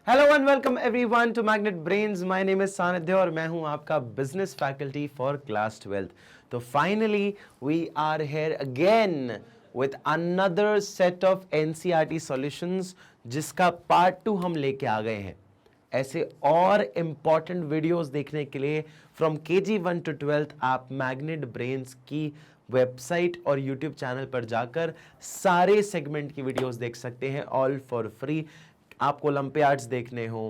Hello and welcome everyone to Magnet Brains. My name is Sanidhya और मैं हूं आपका बिजनेस फैकल्टी फॉर क्लास 12। तो finally we are here again with another set of NCERT solutions, जिसका part 2 हम लेके आ गए हैं। ऐसे और इंपॉर्टेंट वीडियोस देखने के लिए फ्रॉम केजी 1 टू 12th आप मैग्नेट ब्रेन्स की वेबसाइट और यूट्यूब चैनल पर जाकर सारे सेगमेंट की वीडियोस देख सकते हैं, ऑल फॉर फ्री। आपको ओलंपियाड्स देखने हो,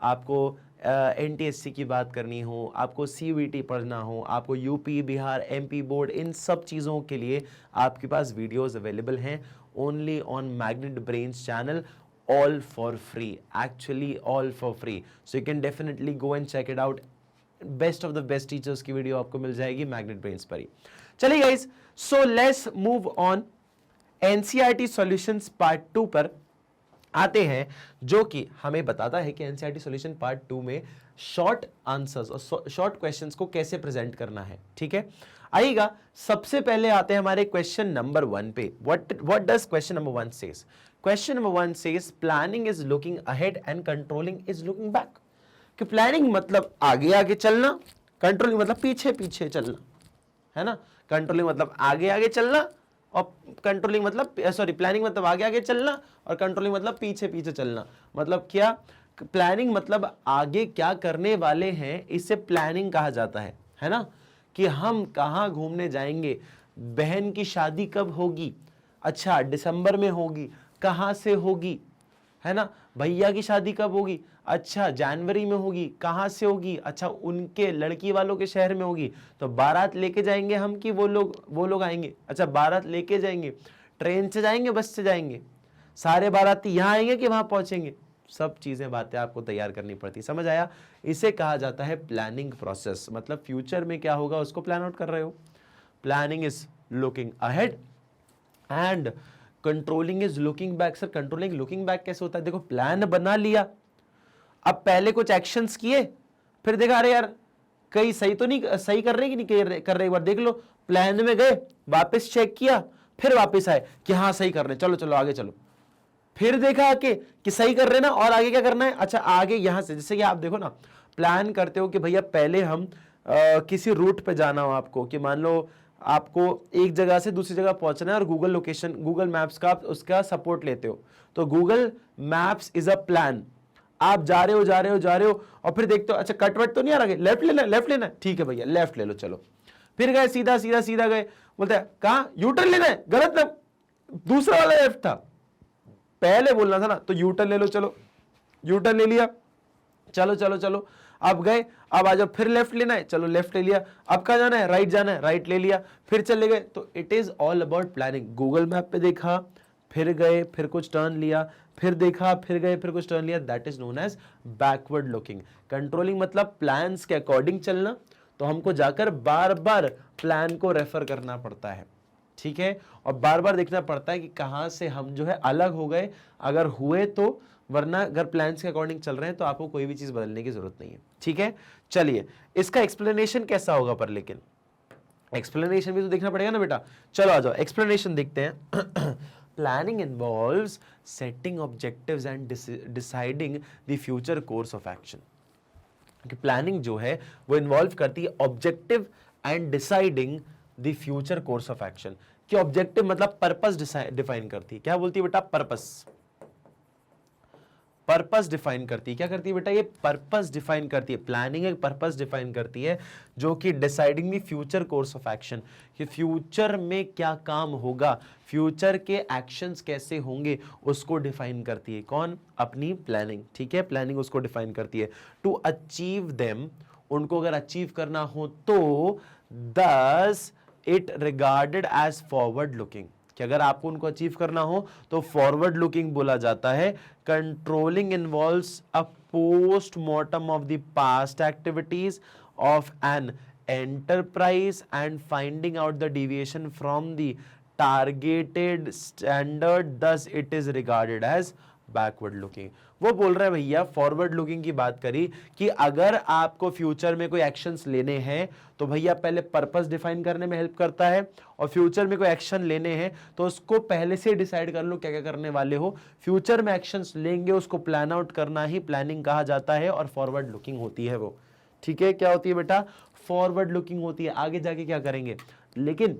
आपको एनटीएससी की बात करनी हो, आपको सीयूईटी पढ़ना हो, आपको यूपी बिहार एमपी बोर्ड, इन सब चीज़ों के लिए आपके पास वीडियोस अवेलेबल हैं only on magnet brains channel, all for free, actually all for free, so you can definitely go and check it out। Best of the best teachers की video आपको मिल जाएगी magnet brains पर ही। चलिए guys, so let's move on NCERT solutions part 2 पर आते हैं, जो कि हमें बताता है कि एनसीईआरटी सॉल्यूशन पार्ट 2 में शॉर्ट आंसर्स और शॉर्ट क्वेश्चंस को कैसे प्रेजेंट करना है। ठीक है, आइएगा सबसे पहले आते हैं हमारे क्वेश्चन नंबर 1 पे। What does question number 1 says? Question number 1 says planning is looking ahead and controlling is looking back. कि प्लानिंग मतलब आगे आगे चलना, कंट्रोलिंग मतलब पीछे पीछे चलना, है ना। कंट्रोलिंग मतलब आगे आगे चलना और कंट्रोलिंग मतलब प्लानिंग मतलब आगे आगे चलना और कंट्रोलिंग मतलब पीछे पीछे चलना। मतलब क्या? प्लानिंग मतलब आगे क्या करने वाले हैं, इसे प्लानिंग कहा जाता है ना। कि हम कहाँ घूमने जाएंगे, बहन की शादी कब होगी, अच्छा दिसंबर में होगी, कहाँ से होगी, है ना। भैया की शादी कब होगी, अच्छा जनवरी में होगी, कहाँ से होगी, अच्छा उनके लड़की वालों के शहर में होगी, तो बारात लेके जाएंगे हम कि वो लोग आएंगे। अच्छा बारात लेके जाएंगे, ट्रेन से जाएंगे, बस से जाएंगे, सारे बाराती यहाँ आएंगे कि वहां पहुंचेंगे, सब चीजें बातें आपको तैयार करनी पड़ती। समझ आया? इसे कहा जाता है प्लानिंग प्रोसेस। मतलब फ्यूचर में क्या होगा उसको प्लान आउट कर रहे हो। Planning is looking ahead and controlling is looking back. Sir controlling looking back कैसे होता है? देखो प्लान बना लिया, अब पहले कुछ एक्शंस किए, फिर देखा अरे यार कहीं सही तो नहीं, सही कर रहे कि नहीं कर रहे, एक बार देख लो। प्लान में गए, वापस चेक किया, फिर वापस आए कि हाँ सही कर रहे, चलो चलो आगे चलो। फिर देखा आके कि सही कर रहे ना, और आगे क्या करना है, अच्छा आगे यहां से, जैसे कि आप देखो ना, प्लान करते हो कि भैया पहले हम किसी रूट पे जाना हो आपको, कि मान लो आपको एक जगह से दूसरी जगह पहुंचना है और गूगल लोकेशन, गूगल मैप्स का आप उसका सपोर्ट लेते हो, तो Google maps is a plan. आप जा रहे हो और फिर देखते हो अच्छा कटवट तो नहीं आ रहा, लेफ्ट लेना है, ठीक है भैया लेफ्ट ले लो, चलो। फिर गए सीधा सीधा सीधा गए, बोलते हैं कहा यू टर्न लेना है, गलत ना, दूसरा वाला लेफ्ट था, पहले बोलना था ना, तो यू टर्न ले लो, चलो यू टर्न ले लिया, चलो चलो चलो अब गए, अब आ जाओ, फिर लेफ्ट लेना है, चलो लेफ्ट ले लिया, अब कहां जाना है, राइट जाना है, राइट ले लिया, फिर चले गए। तो it is all about planning. Google map पे देखा, फिर गए, फिर कुछ टर्न लिया, फिर देखा, फिर गए, फिर कुछ टर्न लिया, that is known as backward looking. Controlling मतलब प्लान्स के अकॉर्डिंग चलना, तो हमको जाकर बार बार प्लान को रेफर करना पड़ता है, ठीक है, और बार बार देखना पड़ता है कि कहां से हम जो है अलग हो गए, अगर हुए तो, वरना अगर प्लान्स के अकॉर्डिंग चल रहे हैं तो आपको कोई भी चीज बदलने की जरूरत नहीं है। ठीक है, चलिए इसका एक्सप्लेनेशन कैसा होगा, पर लेकिन एक्सप्लेनेशन भी तो देखना पड़ेगा ना बेटा। चलो आ जाओ एक्सप्लेनेशन देखते हैं। Planning involves setting objectives and deciding the future course of action. कि प्लानिंग जो है वो इन्वॉल्व करती है objective and deciding the future course of action. कि ऑब्जेक्टिव मतलब पर्पस डिफाइन करती है। क्या बोलती है बेटा? पर्पस, पर्पस डिफाइन करती है। क्या करती है बेटा? ये पर्पस डिफाइन करती है। प्लानिंग एक पर्पस डिफाइन करती है, जो कि deciding the future course of action, कि फ्यूचर में क्या काम होगा, फ्यूचर के एक्शंस कैसे होंगे, उसको डिफाइन करती है। कौन? अपनी प्लानिंग। ठीक है, प्लानिंग उसको डिफाइन करती है। टू अचीव देम, उनको अगर अचीव करना हो तो, thus it regarded as forward looking, कि अगर आपको उनको अचीव करना हो तो फॉरवर्ड लुकिंग बोला जाता है। Controlling involves a postmortem of the past activities of an enterprise and finding out the deviation from the targeted standard, thus it is regarded as backward looking. वो बोल रहे हैं भैया फॉरवर्ड लुकिंग की बात करी कि अगर आपको फ्यूचर में कोई एक्शंस लेने हैं तो भैया पहले पर्पस डिफाइन करने में हेल्प करता है, और फ्यूचर में कोई एक्शन लेने हैं तो उसको पहले से डिसाइड कर लो क्या क्या करने वाले हो। फ्यूचर में एक्शंस लेंगे उसको प्लान आउट करना ही प्लानिंग कहा जाता है, और फॉरवर्ड लुकिंग होती है वो। ठीक है, क्या होती है बेटा? फॉरवर्ड लुकिंग होती है, आगे जाके क्या करेंगे। लेकिन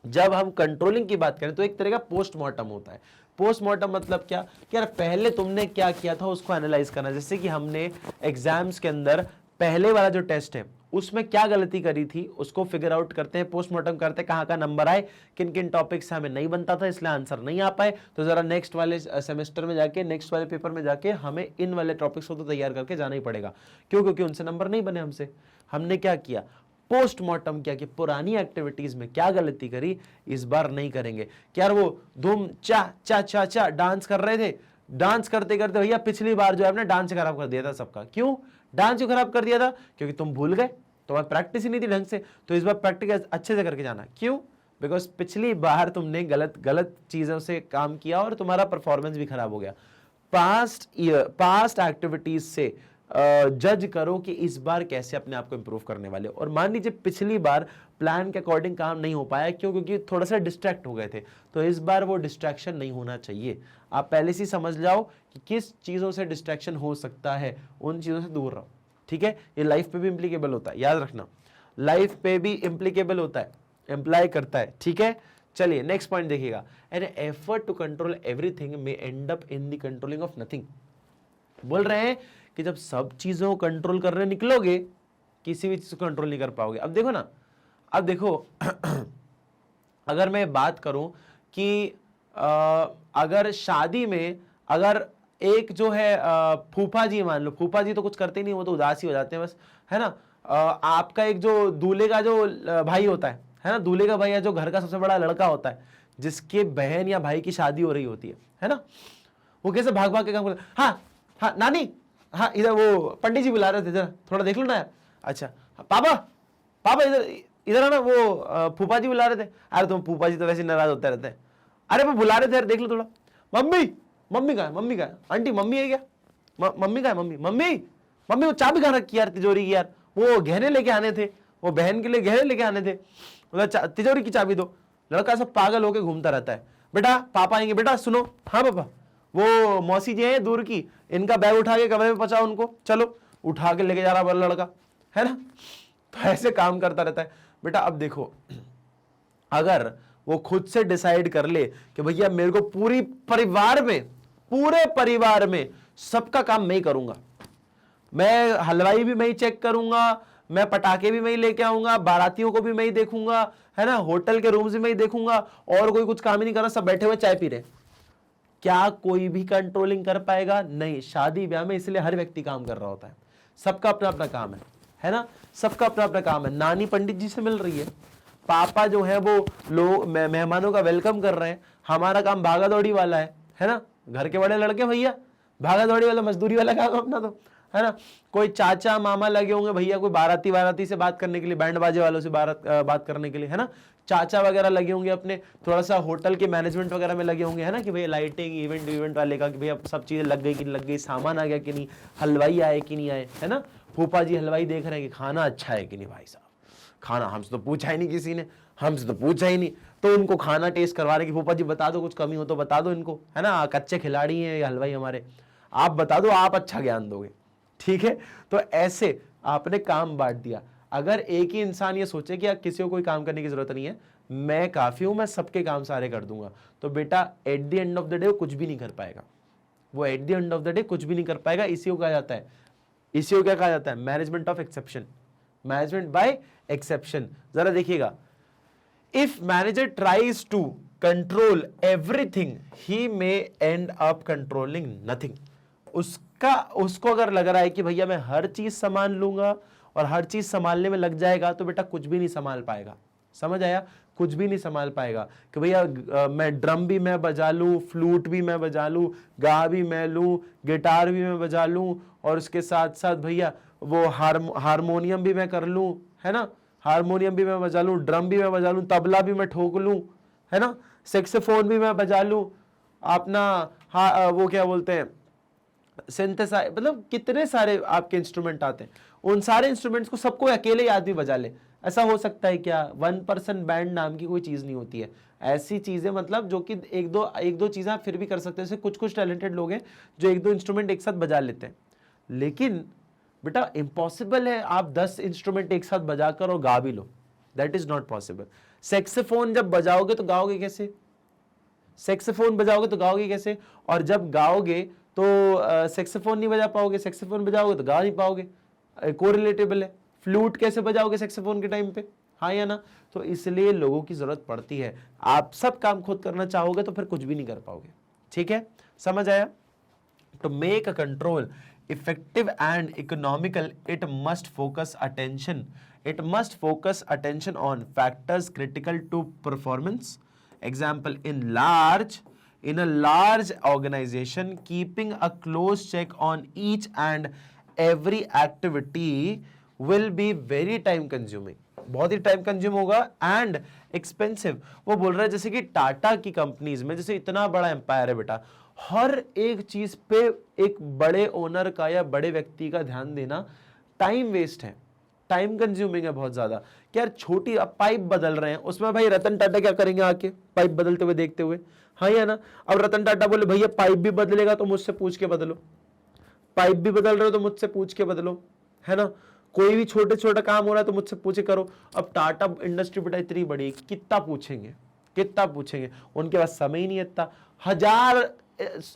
जब हम कंट्रोलिंग की बात करें तो एक तरह का पोस्टमार्टम होता है। पोस्टमार्टम मतलब क्या कि यार पहले तुमने क्या किया था उसको एनालाइज करना। जैसे कि हमने एग्जाम्स के अंदर पहले वाला जो टेस्ट है उसमें क्या गलती करी थी उसको फिगर आउट करते हैं, पोस्टमार्टम करते हैं, कहाँ का नंबर आए, किन किन टॉपिक से हमें नहीं बनता था इसलिए आंसर नहीं आ पाए, तो जरा नेक्स्ट वाले सेमेस्टर में जाके, नेक्स्ट वाले पेपर में जाके हमें इन वाले टॉपिक्स को तो तैयार करके जाना ही पड़ेगा। क्यों? क्योंकि उनसे नंबर नहीं बने हमसे। हमने क्या किया? पोस्टमार्टम किया कि पुरानी एक्टिविटीज में क्या गलती करी इस बार नहीं करेंगे। क्या यार वो धूम चा चा चा चा डांस कर रहे थे, डांस करते करते भैया पिछली बार जो है आपने डांस खराब कर दिया था सबका। क्यों डांस क्यों खराब कर दिया था? क्योंकि तुम भूल गए, तुम्हारी प्रैक्टिस ही नहीं थी ढंग से। तो इस बार प्रैक्टिस अच्छे से करके जाना। क्यों? बिकॉज पिछली बार तुमने गलत चीजों से काम किया और तुम्हारा परफॉर्मेंस भी खराब हो गया। पास्ट एक्टिविटीज से जज करो कि इस बार कैसे अपने आप को इंप्रूव करने वाले हो। और मान लीजिए पिछली बार प्लान के अकॉर्डिंग काम नहीं हो पाया, क्यों? क्योंकि थोड़ा सा डिस्ट्रैक्ट हो गए थे, तो इस बार वो डिस्ट्रैक्शन नहीं होना चाहिए। आप पहले से समझ जाओ कि किस चीजों से डिस्ट्रैक्शन हो सकता है, उन चीजों से दूर रहो। ठीक है, ये लाइफ पे भी इंप्लीकेबल होता है, याद रखना, लाइफ पे भी इंप्लीकेबल होता है, एम्प्लाई करता है। ठीक है, चलिए नेक्स्ट पॉइंट देखिएगा। An effort to control everything may end up in the controlling of nothing. बोल रहे हैं कि जब सब चीजों को कंट्रोल करने निकलोगे किसी भी चीज को कंट्रोल नहीं कर पाओगे। अब देखो ना, अब देखो अगर मैं बात करूं कि अगर शादी में अगर एक जो है फूफा जी, मान लो फूफा जी तो कुछ करते नहीं, वो तो उदास ही हो जाते हैं बस, है ना। आपका एक जो दूल्हे का जो भाई होता है ना, दूल्हे का भाई है जो घर का सबसे बड़ा लड़का होता है, जिसके बहन या भाई की शादी हो रही होती है ना, वो कैसे भाग भाग के काम करता है। हाँ हाँ नानी, हाँ इधर वो पंडित जी बुला रहे थे, जरा थोड़ा देख लो ना यार। अच्छा पापा, पापा इधर इधर है ना, वो फूफा जी बुला रहे थे। अरे तुम फूफा जी तो वैसे नाराज होते रहते हैं। अरे वो बुला रहे थे यार, देख लो थोड़ा। मम्मी, मम्मी का है, मम्मी का है, आंटी मम्मी है क्या? मम्मी का है, मम्मी मम्मी मम्मी वो चाबी कहाँ रखी यार तिजोरी की? यार वो गहने लेके आने थे, वो बहन के लिए गहने लेके आने थे, तिजोरी की चाबी दो। लड़का सब पागल होके घूमता रहता है। बेटा पापा आएंगे, बेटा सुनो। हाँ पापा, वो मौसी जी हैं दूर की, इनका बैग उठा के कमरे में पहुंचाओ उनको, चलो। उठा के लेके जा रहा बड़ा लड़का, है ना। तो ऐसे काम करता रहता है। बेटा अब देखो, अगर वो खुद से डिसाइड कर ले कि भैया मेरे को पूरे परिवार में सबका काम मैं ही करूंगा, मैं हलवाई भी मैं ही चेक करूंगा, मैं पटाखे भी मैं ही लेके आऊंगा, बारातियों को भी मैं ही देखूंगा, है ना, होटल के रूम्स भी मैं ही देखूंगा, और कोई कुछ काम ही नहीं कर रहा, सब बैठे हुए चाय पी रहे, क्या कोई भी कंट्रोलिंग कर पाएगा? नहीं। शादी ब्याह में इसलिए हर व्यक्ति काम कर रहा होता है, सबका अपना अपना काम है ना, सबका अपना अपना काम है। नानी पंडित जी से मिल रही है, पापा जो है वो लोग मेहमानों का वेलकम कर रहे हैं, हमारा काम भागा दौड़ी वाला है ना। घर के बड़े लड़के भैया, भागा दौड़ी वाला मजदूरी वाला काम अपना, तो है ना। कोई चाचा मामा लगे होंगे भैया, कोई बाराती से बात करने के लिए, बैंड बाजे वालों से बात करने के लिए, है ना। चाचा वगैरह लगे होंगे अपने थोड़ा सा होटल के मैनेजमेंट वगैरह में लगे होंगे, है ना, कि भैया लाइटिंग इवेंट वाले का, कि भैया सब चीजें लग गई कि नहीं लग गई, सामान आ गया कि नहीं, हलवाई आए कि नहीं आए, है ना। फूफा जी हलवाई देख रहे हैं कि खाना अच्छा है कि नहीं। भाई साहब खाना हमसे तो पूछा ही नहीं किसी ने, हमसे तो पूछा ही नहीं, तो उनको खाना टेस्ट करवा रहे कि फूफा जी बता दो, कुछ कमी हो तो बता दो इनको, है ना, कच्चे खिलाड़ी हैं ये हलवाई हमारे, आप बता दो, आप अच्छा ज्ञान दोगे। ठीक है, तो ऐसे आपने काम बांट दिया। अगर एक ही इंसान ये सोचे कि किसी को कोई काम करने की जरूरत नहीं है, मैं काफी हूं, मैं सबके काम सारे कर दूंगा, तो बेटा at the end of the day वो कुछ भी नहीं कर पाएगा, वो at the end of the day कुछ भी नहीं कर पाएगा। इसी को कहा जाता है, इसी को क्या कहा जाता है? Management of exception, management by exception. जरा देखिएगा, if manager tries to control everything he may end up controlling nothing. उसको अगर लग रहा है कि भैया मैं हर चीज संभाल लूंगा और हर चीज संभालने में लग जाएगा, तो बेटा कुछ भी नहीं संभाल पाएगा। समझ आया? कुछ भी नहीं संभाल पाएगा कि भैया मैं ड्रम भी मैं बजा लूं, फ्लूट भी मैं बजा लूं, गा भी मैं लूं, गिटार भी मैं बजा लूं, और उसके साथ साथ भैया वो हारमोनियम भी मैं कर लूं, है ना, हारमोनियम भी मैं बजा लूं, ड्रम भी मैं बजा लूं, तबला भी मैं ठोक लूं, है ना, सेक्सोफोन भी मैं बजा लूं, अपना हाँ वो क्या बोलते हैं, सिंथेसाइज, मतलब कितने सारे आपके इंस्ट्रूमेंट आते हैं, उन सारे इंस्ट्रूमेंट्स को सबको अकेले ही आदमी बजा ले, ऐसा हो सकता है क्या? 1% बैंड नाम की कोई चीज नहीं होती है। ऐसी चीजें मतलब जो कि एक दो चीजें आप फिर भी कर सकते हैं। जैसे कुछ टैलेंटेड लोग हैं जो एक दो इंस्ट्रूमेंट एक साथ बजा लेते हैं, लेकिन बेटा इम्पॉसिबल है आप 10 इंस्ट्रूमेंट एक साथ बजाकर और गा भी लो, that is not possible. Saxophone जब बजाओगे तो गाओगे कैसे? सेक्सोफोन बजाओगे तो गाओगे कैसे? और जब गाओगे तो सेक्सोफोन नहीं बजा पाओगे, सेक्सोफोन बजाओगे तो गा नहीं पाओगे, कोरिलेटेबल है। फ्लूट कैसे बजाओगे सेक्सोफोन के टाइम पे, हाँ या ना? तो इसलिए लोगों की जरूरत पड़ती है। आप सब काम खुद करना चाहोगे तो फिर कुछ भी नहीं कर पाओगे। ठीक है, समझ आया? To make a control effective and economical, it must focus attention. It must focus attention on factors critical to performance. Example, in a large organization, keeping a close check on each and every activity will be very time consuming. बहुत ही time consume होगा and expensive. वो बोल रहा है जैसे कि टाटा की companies में, जैसे इतना बड़ा एम्पायर है बेटा, हर एक चीज पे एक बड़े ओनर का या बड़े व्यक्ति का ध्यान देना टाइम वेस्ट है, टाइम कंज्यूमिंग है बहुत ज्यादा। कि यार छोटी अब पाइप बदल रहे हैं, उसमें भाई रतन टाटा क्या करेंगे आके पाइप बदलते हुए देखते हुए, हाँ या ना? अब रतन टाटा बोले भैया पाइप भी बदलेगा तो मुझसे पूछ के बदलो, पाइप भी बदल रहे हो तो मुझसे पूछ के बदलो, है ना? कोई भी छोटे छोटा काम हो रहा है तो मुझसे पूछे करो। अब टाटा इंडस्ट्री बेटा इतनी बड़ी, कितना पूछेंगे, कितना पूछेंगे? उनके पास समय ही नहीं इतना, हजार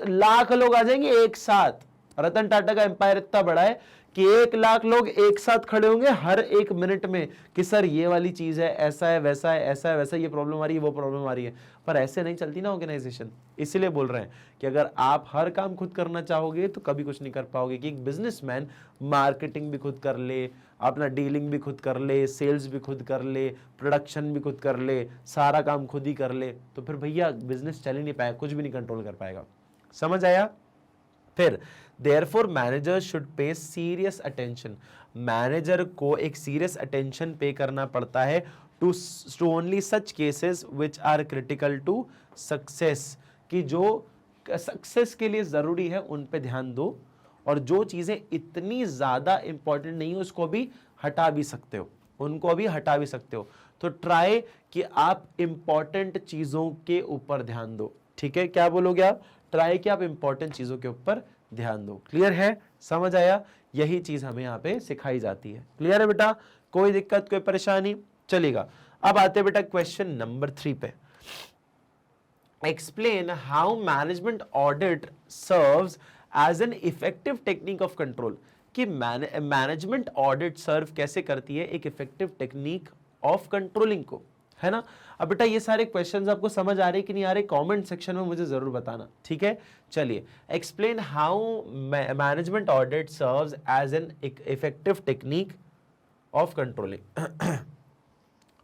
लाख लोग आ जाएंगे एक साथ। रतन टाटा का एम्पायर इतना बड़ा है कि 1 लाख लोग एक साथ खड़े होंगे हर एक मिनट में कि सर ये वाली चीज है, ऐसा है, वैसा है, ऐसा है, वैसा है, ये प्रॉब्लम आ रही है, वो प्रॉब्लम आ रही है। पर ऐसे नहीं चलती ना ऑर्गेनाइजेशन। इसीलिए बोल रहे हैं कि अगर आप हर काम खुद करना चाहोगे तो कभी कुछ नहीं कर पाओगे। कि एक बिजनेसमैन मार्केटिंग भी खुद कर ले, अपना डीलिंग भी खुद कर ले, सेल्स भी खुद कर ले, प्रोडक्शन भी खुद कर ले, सारा काम खुद ही कर ले, तो फिर भैया बिजनेस चल ही नहीं पाएगा, कुछ भी नहीं कंट्रोल कर पाएगा। समझ आया? फिर therefore managers should pay serious attention. Manager को एक सीरियस अटेंशन पे करना पड़ता है to only such cases which are critical to success, कि जो सक्सेस के लिए जरूरी है उन पे ध्यान दो, और जो चीजें इतनी ज्यादा इंपॉर्टेंट नहीं है उसको भी हटा भी सकते हो, उनको भी हटा भी सकते हो। तो ट्राई कि आप इंपॉर्टेंट चीजों के ऊपर ध्यान दो। ठीक है, क्या बोलोगे आप? ट्राई कि आप इंपॉर्टेंट चीजों के ऊपर ध्यान दो। क्लियर है? समझ आया? यही चीज हमें यहाँ पे सिखाई जाती है। क्लियर है बेटा? कोई दिक्कत, कोई परेशानी? चलेगा। अब आते बेटा क्वेश्चन नंबर 3 पे। Explain how management audit serves as an effective technique of control. कि मैनेजमेंट ऑडिट सर्व कैसे करती है एक इफेक्टिव टेक्निक ऑफ कंट्रोलिंग को, है ना? अब बेटा ये सारे क्वेश्चंस आपको समझ आ रहे कि नहीं आ रहे, कमेंट सेक्शन में मुझे जरूर बताना। ठीक है, चलिए। Explain how management audit serves as an effective technique of controlling.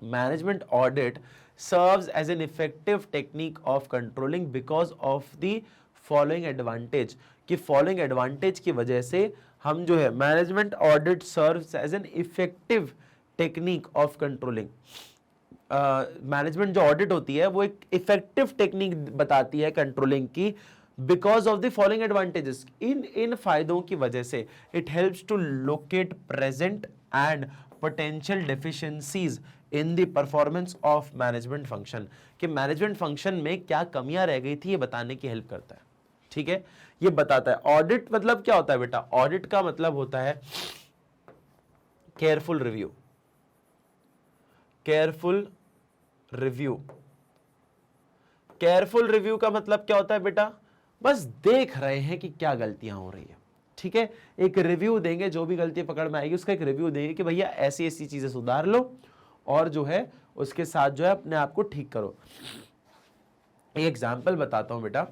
Management audit serves as an effective technique of controlling because of the following advantage. कि फॉलोइंग एडवांटेज की वजह से हम जो है management audit serves as an effective technique of controlling. Management जो audit होती है वो एक इफेक्टिव टेक्निक बताती है कंट्रोलिंग की, because of the following advantages. इन फायदों की वजह से it helps to locate present and potential deficiencies in the performance of management function. कि मैनेजमेंट फंक्शन में क्या कमियां रह गई थी ये बताने की हेल्प करता है। ठीक है, ये बताता है। ऑडिट मतलब क्या होता है बेटा? ऑडिट का मतलब होता है careful review. Careful review, careful review का मतलब क्या होता है बेटा? बस देख रहे हैं कि क्या गलतियां हो रही है। ठीक है, एक रिव्यू देंगे, जो भी गलती पकड़ में आएगी उसका एक रिव्यू देंगे कि भैया ऐसी ऐसी चीजें सुधार लो और जो है उसके साथ जो है अपने आप को ठीक करो। एक एग्जाम्पल बताता हूं बेटा,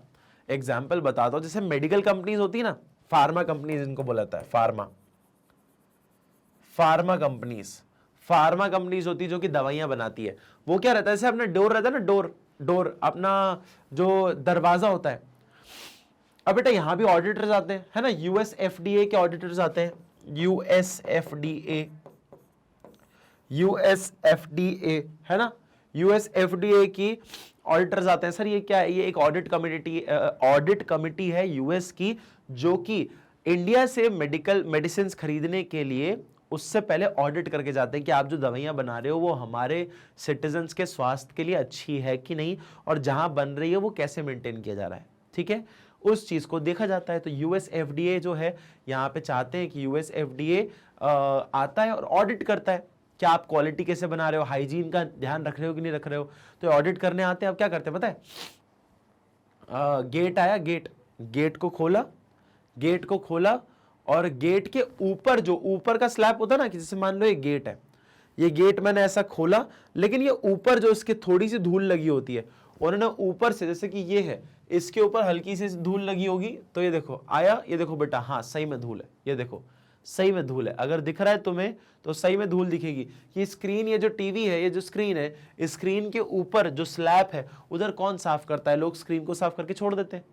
एग्जाम्पल बताता हूं। जैसे मेडिकल कंपनीज होती है ना, फार्मा कंपनीज इनको बोला जाता है, फार्मा कंपनीज होती है जो कि दवाइयां बनाती है। वो क्या रहता है, जैसे अपना डोर रहता है ना, डोर अपना जो दरवाजा होता है। अब बेटा यहां भी ऑडिटर्स आते हैं, है ना? यूएसएफडीए के ऑडिटर्स आते हैं, यूएसएफडीए है ना? यूएस एफडीए की ऑडिटर्स आते हैं। सर ये क्या है? ये एक ऑडिट कमिटी है यूएस की, जो कि इंडिया से मेडिसिन खरीदने के लिए उससे पहले ऑडिट करके जाते हैं कि आप जो दवाइयां बना रहे हो वो हमारे सिटीजन्स के स्वास्थ्य के लिए अच्छी है कि नहीं, और जहां बन रही है वो कैसे मेंटेन किया जा रहा है, ठीक है, उस चीज को देखा जाता है। तो यूएस एफडीए जो है यहाँ पे चाहते हैं कि यूएस एफडीए आता है और ऑडिट करता है क्या आप क्वालिटी कैसे बना रहे हो, हाइजीन का ध्यान रख रहे हो कि नहीं रख रहे हो। तो ऑडिट करने आते हैं। अब क्या करते हैं पता है, गेट आया, गेट को खोला और गेट के ऊपर जो ऊपर का स्लैब होता है ना, कि जैसे मान लो ये गेट है, ये गेट मैंने ऐसा खोला, लेकिन ये ऊपर जो इसके थोड़ी सी धूल लगी होती है, उन्होंने ऊपर से, जैसे कि ये है, इसके ऊपर हल्की सी धूल लगी होगी, तो ये देखो आया, ये देखो बेटा, हाँ सही में धूल है, ये देखो सही में धूल है। अगर दिख रहा है तुम्हें तो सही में धूल दिखेगी कि स्क्रीन, ये जो टीवी है, ये जो स्क्रीन है, स्क्रीन के ऊपर जो स्लैब है उधर कौन साफ करता है? लोग स्क्रीन को साफ करके छोड़ देते हैं,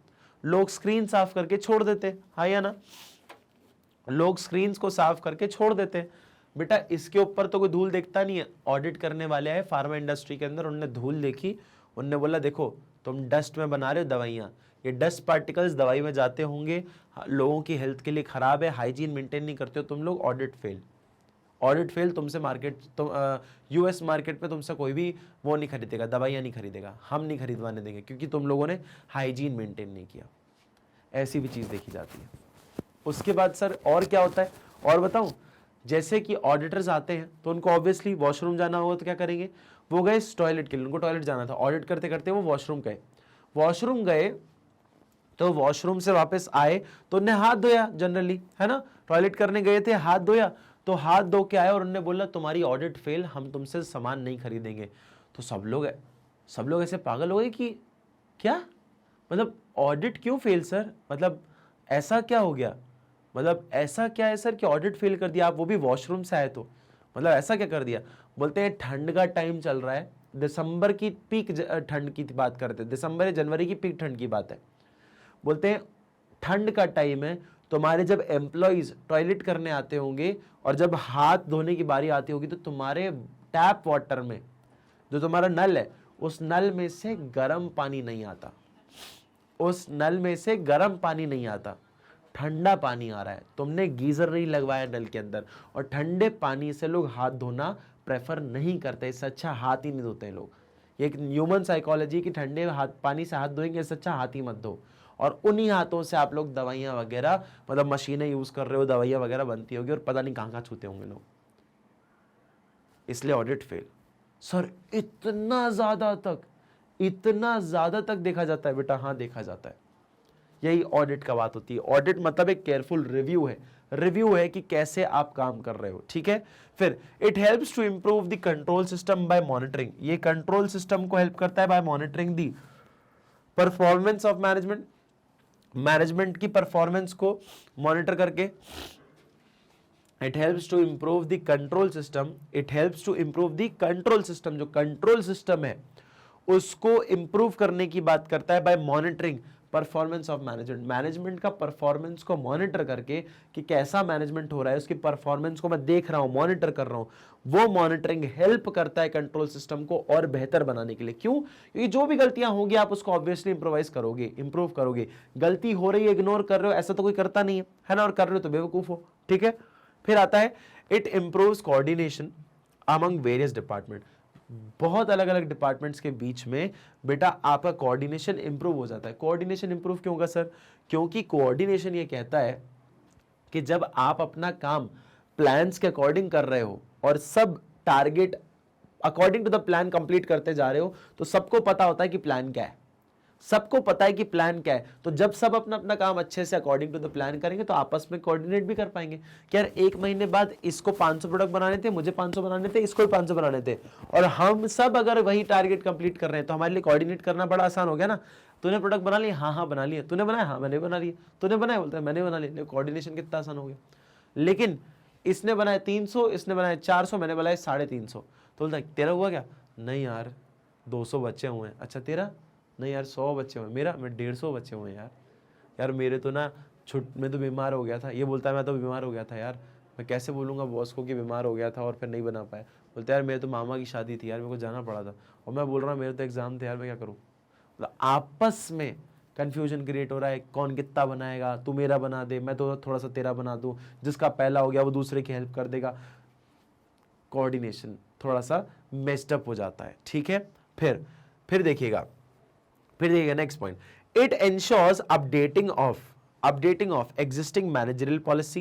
लोग स्क्रीन साफ करके छोड़ देते हैं, हाँ या ना, लोग स्क्रीन को साफ करके छोड़ देते हैं। बेटा इसके ऊपर तो कोई धूल देखता नहीं है। ऑडिट करने वाले आए फार्मा इंडस्ट्री के अंदर, उन्होंने धूल देखी, उन्होंने बोला देखो तुम डस्ट में बना रहे हो दवाइयाँ, ये डस्ट पार्टिकल्स दवाई में जाते होंगे, लोगों की हेल्थ के लिए खराब है, हाइजीन मेंटेन नहीं करते हो तुम लोग, ऑडिट फेल तुमसे मार्केट, तुम यूएस मार्केट में तुमसे कोई भी वो नहीं खरीदेगा, दवाइयाँ नहीं खरीदेगा, हम नहीं खरीदवाने देंगे क्योंकि तुम लोगों ने हाइजीन मेंटेन नहीं किया। ऐसी भी चीज़ देखी जाती है। उसके बाद सर और क्या होता है और बताऊं? जैसे कि ऑडिटर्स आते हैं तो उनको ऑब्वियसली वॉशरूम जाना होगा, तो क्या करेंगे, वो गए टॉयलेट के लिए, उनको टॉयलेट जाना था, ऑडिट करते करते वो वॉशरूम गए, तो वॉशरूम से वापस आए तो उन्हें हाथ धोया, जनरली है ना, टॉयलेट करने गए थे, हाथ धोया, तो हाथ धो के आए और उन्होंने बोला तुम्हारी ऑडिट फेल, हम तुमसे सामान नहीं खरीदेंगे। तो सब लोग ऐसे पागल हो गए कि क्या मतलब ऑडिट क्यों फेल सर, मतलब ऐसा क्या हो गया, मतलब ऐसा क्या है सर कि ऑडिट फेल कर दिया, आप वो भी वॉशरूम से आए तो, मतलब ऐसा क्या कर दिया? बोलते हैं ठंड का टाइम चल रहा है, दिसंबर की पीक ठंड की बात करते हैं, दिसंबर या जनवरी की पीक ठंड की बात है। बोलते हैं ठंड का टाइम है, तुम्हारे जब एम्प्लॉइज टॉयलेट करने आते होंगे और जब हाथ धोने की बारी आती होगी तो तुम्हारे टैप वाटर में जो तुम्हारा नल है, उस नल में से गर्म पानी नहीं आता, उस नल में से गर्म पानी नहीं आता, ठंडा पानी आ रहा है, तुमने गीजर नहीं लगवाया नल के अंदर, और ठंडे पानी से लोग हाथ धोना प्रेफर नहीं करते, इससे अच्छा हाथ ही नहीं धोते हैं लोग। ये एक ह्यूमन साइकोलॉजी की ठंडे पानी से हाथ धोएंगे, इससे अच्छा हाथ ही मत धो। और उन्हीं हाथों से आप लोग दवाइयां वगैरह, मतलब मशीनें यूज कर रहे हो, दवाइयां वगैरह बनती होगी और पता नहीं कहां कहां छूते होंगे लोग, इसलिए ऑडिट फेल। सर इतना ज्यादा तक देखा जाता है बेटा? हाँ देखा जाता है। यही ऑडिट का बात होती है। ऑडिट मतलब एक केयरफुल रिव्यू है कि कैसे आप काम कर रहे हो, ठीक है। फिर it helps to improve the control system by monitoring, ये कंट्रोल सिस्टम को हेल्प करता है by monitoring the performance of management की परफॉर्मेंस को मॉनिटर करके। It helps to improve the control system, जो कंट्रोल सिस्टम है उसको इंप्रूव करने की बात करता है by monitoring performance of management का परफॉर्मेंस को मॉनिटर करके कि कैसा मैनेजमेंट हो रहा है, उसकी परफॉर्मेंस को मैं देख रहा हूं, मॉनिटर कर रहा हूं। वो मॉनिटरिंग हेल्प करता है कंट्रोल सिस्टम को और बेहतर बनाने के लिए। क्यों? क्योंकि जो भी गलतियां होंगी आप उसको ऑब्वियसली इंप्रूव करोगे। गलती हो रही है, इग्नोर कर रहे हो, ऐसा तो कोई करता नहीं है ना, और कर रहे हो तो बेवकूफ हो, ठीक है। फिर आता है it improves coordination among various department, बहुत अलग अलग डिपार्टमेंट्स के बीच में बेटा आपका कोऑर्डिनेशन इंप्रूव हो जाता है। कोऑर्डिनेशन इंप्रूव क्यों होगा सर? क्योंकि कोऑर्डिनेशन ये कहता है कि जब आप अपना काम प्लान्स के अकॉर्डिंग कर रहे हो और सब target according to the plan complete करते जा रहे हो, तो सबको पता होता है कि प्लान क्या है, सबको पता है कि प्लान क्या है। तो जब सब अपना अपना काम अच्छे से अकॉर्डिंग टू द प्लान करेंगे तो आपस में कोऑर्डिनेट भी कर पाएंगे कि यार एक महीने बाद इसको 500 प्रोडक्ट बनाने थे, मुझे 500 बनाने थे, इसको भी 500 बनाने थे, और हम सब अगर वही टारगेट कंप्लीट कर रहे हैं तो हमारे लिए कोऑर्डिनेट करना बड़ा आसान हो गया ना। तूने प्रोडक्ट बना लिए? हाँ बना लिए। तूने बनाया? हाँ मैंने बना लिए। तूने बनाया? बोलता है मैंने बना लिए। कोऑर्डिनेशन कितना आसान हो गया। लेकिन इसने बनाया 300, इसने बनाया 400, मैंने बनाया 350, तो बोलता है तेरा हुआ क्या? नहीं यार 200 बच्चे हुए हैं। अच्छा तेरा? नहीं यार 100 बच्चे हुए। मेरा? मैं 150 बच्चे हुए यार। यार मेरे तो ना मैं तो बीमार हो गया था। ये बोलता है मैं तो बीमार हो गया था यार, मैं कैसे बोलूँगा बॉस को कि बीमार हो गया था और फिर नहीं बना पाया। बोलते यार मेरे तो मामा की शादी थी यार, मेरे को जाना पड़ा था, और मैं बोल रहा हूँ मेरे तो एग्जाम थे यार, मैं क्या करूँ। मतलब आपस में कंफ्यूजन क्रिएट हो रहा है, कौन कितना बनाएगा, तू मेरा बना दे, मैं तो थोड़ा सा तेरा बना दूं, जिसका पहला हो गया वो दूसरे की हेल्प कर देगा, कोऑर्डिनेशन थोड़ा सा मेस्ड अप हो जाता है, ठीक है। फिर देखिएगा next point, it ensures updating of existing managerial policy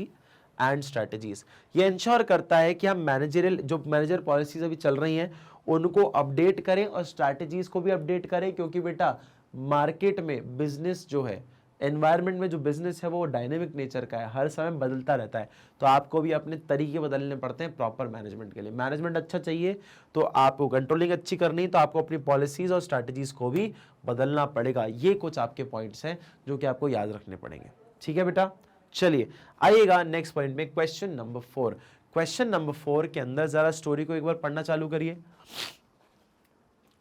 and strategies. ये इंश्योर करता है कि हम मैनेजर पॉलिसीज अभी चल रही हैं उनको अपडेट करें और स्ट्रैटेजीज को भी अपडेट करें, क्योंकि बेटा मार्केट में बिजनेस जो है, एनवायरनमेंट में जो बिजनेस है वो डायनेमिक नेचर का है, हर समय बदलता रहता है, तो आपको भी अपने तरीके बदलने पड़ते हैं प्रॉपर मैनेजमेंट के लिए। मैनेजमेंट अच्छा चाहिए तो आपको कंट्रोलिंग अच्छी करनी, तो आपको अपनी पॉलिसीज और स्ट्रैटेजीज को भी बदलना पड़ेगा। ये कुछ आपके पॉइंट्स हैं जो कि आपको याद रखने पड़ेंगे, ठीक है बेटा। चलिए आइएगा नेक्स्ट पॉइंट में, क्वेश्चन नंबर 4। क्वेश्चन नंबर 4 के अंदर जरा स्टोरी को एक बार पढ़ना चालू करिए,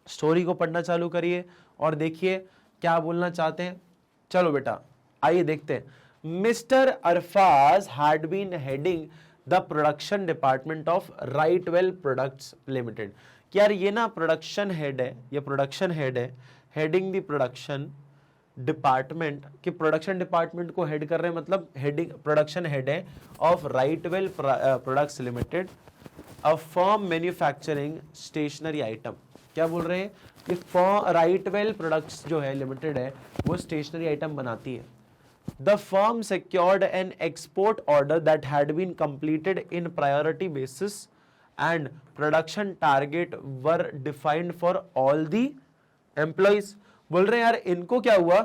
स्टोरी को पढ़ना चालू करिए और देखिए क्या बोलना चाहते हैं। चलो बेटा आइए देखते हैं। Mister Arfaz had been heading the production department of Writewell products limited. यार ये ना प्रोडक्शन हेड है, ये प्रोडक्शन हेड है, हेडिंग द प्रोडक्शन डिपार्टमेंट, कि प्रोडक्शन डिपार्टमेंट को हेड कर रहे हैं, मतलब हेडिंग प्रोडक्शन हेड है of Writewell products limited, a firm manufacturing stationery item. क्या बोल रहे हैं कि राइटवेल प्रोडक्ट्स जो है लिमिटेड है वो स्टेशनरी आइटम बनाती है। The firm secured an export order that had been completed in priority basis and production target were defined for all the employees। बोल रहे हैं यार इनको क्या हुआ,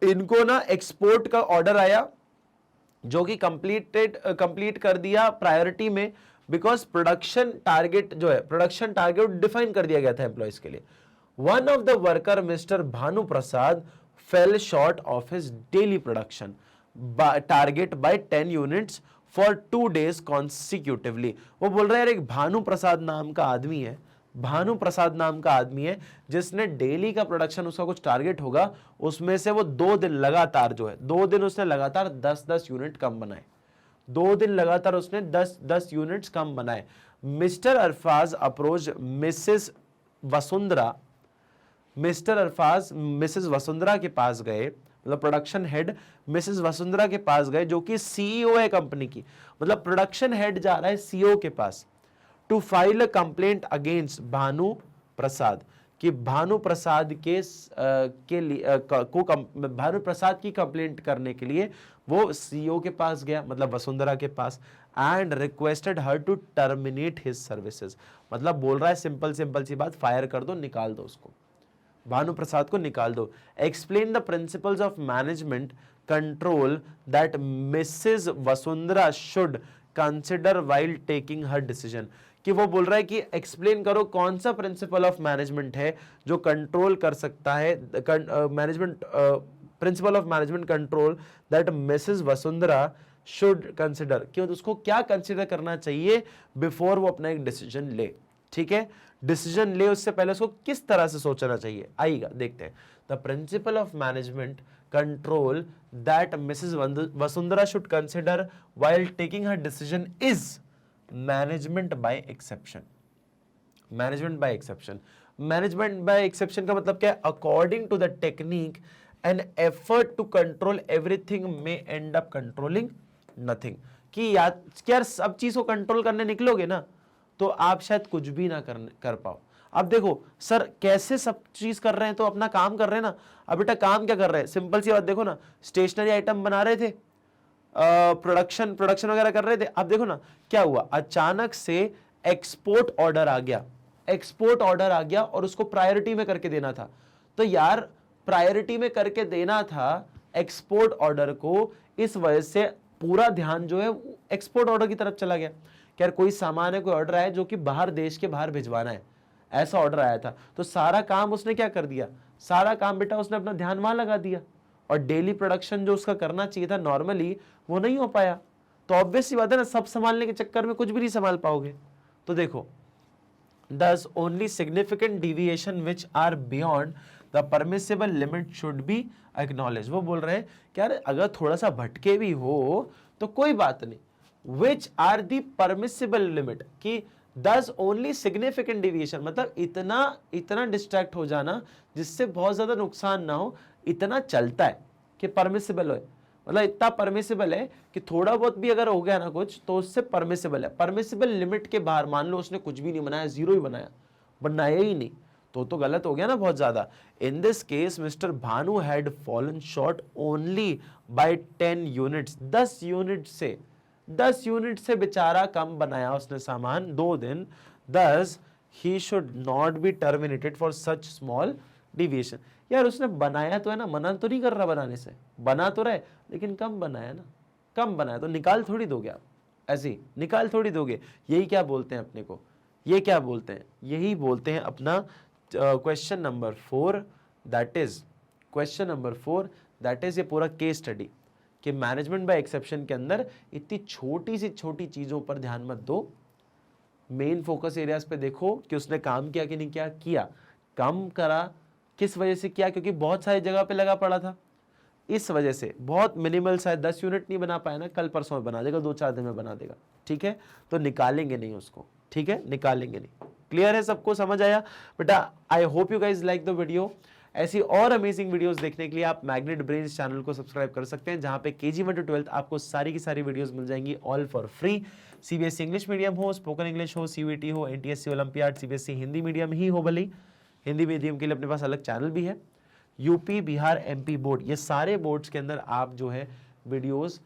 इनको ना एक्सपोर्ट का ऑर्डर आया जो कि कंप्लीट कर दिया प्रायोरिटी में, बिकॉज प्रोडक्शन टारगेट जो है, प्रोडक्शन टारगेट डिफाइन कर दिया गया था एम्प्लॉयज के लिए। One of the worker mister Bhanu Prasad fell short of his daily production target by 10 units for 2 days consecutively. वो बोल रहे हैं यार एक भानु प्रसाद नाम का आदमी है, भानु प्रसाद नाम का आदमी है जिसने डेली का प्रोडक्शन, उसका कुछ टारगेट होगा, उसमें से वो 2 दिन लगातार जो है, 2 दिन उसने लगातार 10-10 यूनिट कम बनाए, 2 दिन लगातार उसने 10-10 यूनिट्स कम बनाए। Mister Arfaz approach Mrs Vasundhara, mister Arfaz Mrs Vasundhara के पास गए, मतलब प्रोडक्शन हेड मिसेस वसुंधरा के पास गए जो कि सीईओ है कंपनी की, मतलब प्रोडक्शन हेड जा रहा है सीईओ के पास, to file a complaint against Bhanu Prasad, कि भानु प्रसाद के लिए भानु प्रसाद की कंप्लेंट करने के लिए वो सीईओ के पास गया, मतलब वसुंधरा के पास, and requested her to terminate his services. मतलब बोल रहा है सिंपल सी बात, फायर कर दो, निकाल दो उसको, भानु प्रसाद को निकाल दो। Explain the principles of management control that missus Vasundhara should consider while taking her decision, कि वो बोल रहा है कि एक्सप्लेन करो कौन सा प्रिंसिपल ऑफ मैनेजमेंट है जो कंट्रोल कर सकता है, management principal of management control that missus Vasundhara should consider, कि उसको क्या कंसिडर करना चाहिए बिफोर वो अपना एक डिसीजन ले, ठीक है। डिसीजन ले उससे पहले उसको किस तरह से सोचना चाहिए, आइएगा देखते हैं। The principle of management control that missus Vasundhara should consider while taking her decision is management by exception. Management by exception, management by exception का मतलब क्या है, according to the technique an effort to control everything may end up controlling nothing, कि यार सब चीज को control करने निकलोगे ना तो आप शायद कुछ भी ना कर पाओ। अब देखो सर कैसे सब चीज कर रहे हैं, तो अपना काम कर रहे हैं ना। अब बेटा काम क्या कर रहे हैं, सिंपल सी बात देखो ना, स्टेशनरी आइटम बना रहे थे, प्रोडक्शन वगैरह कर रहे थे। अब देखो ना क्या हुआ, अचानक से एक्सपोर्ट ऑर्डर आ गया, एक्सपोर्ट ऑर्डर आ गया और उसको प्रायोरिटी में करके देना था। तो यार प्रायोरिटी में करके देना था एक्सपोर्ट ऑर्डर को, इस वजह से पूरा ध्यान जो है एक्सपोर्ट ऑर्डर की तरफ चला गया। यार कोई सामान है, कोई ऑर्डर आया जो कि बाहर देश के बाहर भिजवाना है, ऐसा ऑर्डर आया था, तो सारा काम उसने क्या कर दिया, सारा काम बेटा उसने अपना ध्यान वहां लगा दिया, और डेली प्रोडक्शन जो उसका करना चाहिए था नॉर्मली वो नहीं हो पाया। तो ऑब्वियस सी बात है ना, सब संभालने के चक्कर में कुछ भी नहीं संभाल पाओगे। तो देखो, thus only significant deviation which are beyond the permissible limit should be acknowledged। वो बोल रहे हैं कि यार अगर थोड़ा सा भटके भी हो तो कोई बात नहीं, which are the permissible limit, कि 10 ओनली सिग्निफिकेंट डिविएशन, मतलब इतना डिस्ट्रैक्ट हो जाना जिससे बहुत ज्यादा नुकसान ना हो, इतना चलता है कि परमिसिबल हो, मतलब इतना परमिसिबल है कि थोड़ा बहुत भी अगर हो गया ना कुछ तो उससे परमिसिबल है। परमिसिबल लिमिट के बाहर, मान लो उसने कुछ भी नहीं बनाया, जीरो ही बनाया ही नहीं, तो गलत हो गया ना बहुत ज्यादा। In this case mister Bhanu had fallen short only by 10 units, 10 unit से बेचारा कम बनाया उसने सामान 2 दिन। thus he should not be terminated for such small deviation। यार उसने बनाया तो है ना, मना तो नहीं कर रहा बनाने से, बना तो रहे लेकिन कम बनाया ना, कम बनाया तो निकाल थोड़ी दोगे आप, ऐसे ही निकाल थोड़ी दोगे। यही क्या बोलते हैं अपने को, ये क्या बोलते हैं, यही बोलते हैं अपना question number 4, that is question number 4, that is ये पूरा केस स्टडी कि मैनेजमेंट बाय एक्सेप्शन के अंदर इतनी छोटी सी छोटी चीजों पर ध्यान मत दो, मेन फोकस एरियाज पे देखो कि उसने काम किया कि नहीं किया, कम करा किस वजह से किया, क्योंकि बहुत सारी जगह पे लगा पड़ा था, इस वजह से बहुत मिनिमल, शायद 10 यूनिट नहीं बना पाया ना, कल परसों में बना देगा, 2-4 दिन में बना देगा, ठीक है, तो निकालेंगे नहीं उसको, ठीक है, निकालेंगे नहीं। क्लियर है, सबको समझ आया बेटा? I hope you guys like the video. ऐसी और अमेजिंग वीडियोस देखने के लिए आप मैग्नेट ब्रेन्स चैनल को सब्सक्राइब कर सकते हैं, जहां पे KG 1 to 12th आपको सारी की सारी वीडियोस मिल जाएंगी, all for free. CBSE English medium हो, स्पोकन इंग्लिश हो, CUET हो, NTSC olympiad, CBSE Hindi medium ही हो, भले हिंदी मीडियम के लिए अपने पास अलग चैनल भी है, यूपी, बिहार, MP बोर्ड, ये सारे बोर्ड्स के अंदर आप जो है वीडियोस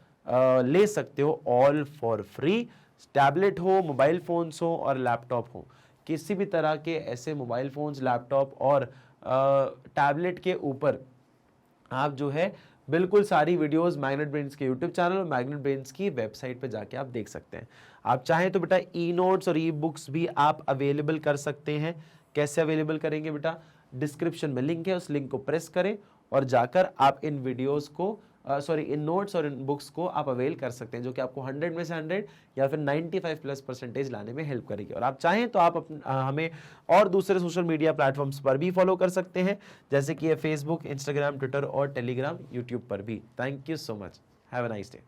ले सकते हो, ऑल फॉर फ्री। टैबलेट हो, मोबाइल फोन्स हो और लैपटॉप हो, किसी भी तरह के ऐसे मोबाइल फोन्स, लैपटॉप और टैबलेट के ऊपर आप जो है बिल्कुल सारी वीडियोस मैग्नेट ब्रेन्स के यूट्यूब चैनल और मैग्नेट ब्रेन्स की वेबसाइट पे जाके आप देख सकते हैं। आप चाहें तो बेटा ई नोट्स और ई बुक्स भी आप अवेलेबल कर सकते हैं। कैसे अवेलेबल करेंगे बेटा? डिस्क्रिप्शन में लिंक है, उस लिंक को प्रेस करें और जाकर आप इन वीडियोस को इन नोट्स और इन बुक्स को आप अवेल कर सकते हैं, जो कि आपको 100 में से 100 या फिर 95+% लाने में हेल्प करेगी। और आप चाहें तो आप हमें और दूसरे सोशल मीडिया प्लेटफॉर्म्स पर भी फॉलो कर सकते हैं, जैसे कि ये फेसबुक, इंस्टाग्राम, ट्विटर और टेलीग्राम, यूट्यूब पर भी। Thank you so much, have a nice day.